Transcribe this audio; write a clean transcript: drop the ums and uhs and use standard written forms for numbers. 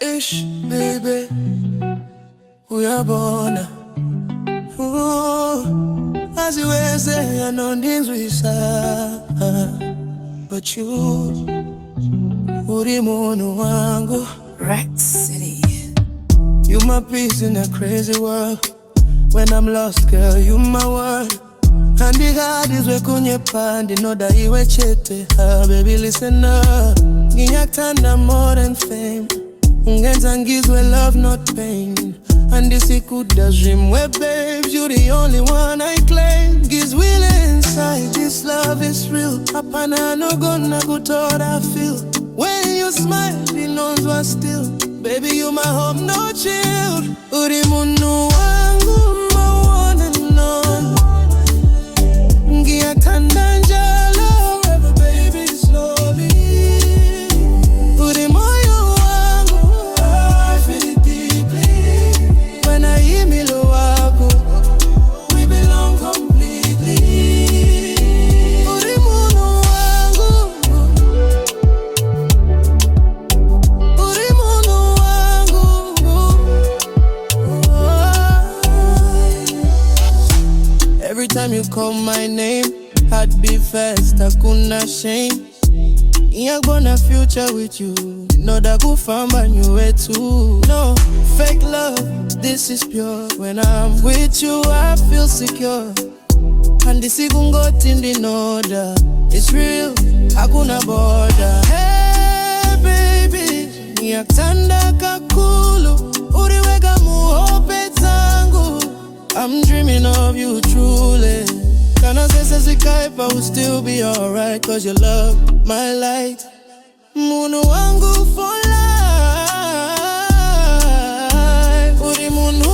Ish, baby, we are born. As you say, I know things we say, but you, Munhu wangu. Rat City. You my peace in a crazy world. When I'm lost, girl, you my world. And the God is we kunye pandi, know that you a chete. Baby, listen up. Ginyak tanda more than fame. Ngenzangiz we love, not pain. And this it could dream where babes, you the only one I claim. Gives will inside, this love is real. Apana no gonna go toward I feel. When you smile, the knows what still. Baby, you my hope, no chill. Uri Munhu wangu, my one and only. Ngia tanda njalo, ever baby slowly. Uri moyo wangu, I feel it deeply. When I hear me lo wako, we belong completely. Uri Munhu wangu, Uri Munhu wangu. Every time you call my name, heart beat fast, hakuna shame. I'm gonna future with you. Know that good famba nyuwe too. No fake love, this is pure. When I'm with you, I feel secure. And this got in the order. It's real, hakuna border. Hey baby, niyatanda kakulu. Uriweka muhope tangu. I'm dreaming of you truly. Can I say sikaip, I will still be alright. Cause your love, my light. Munhu wangu for life. Uri Munhu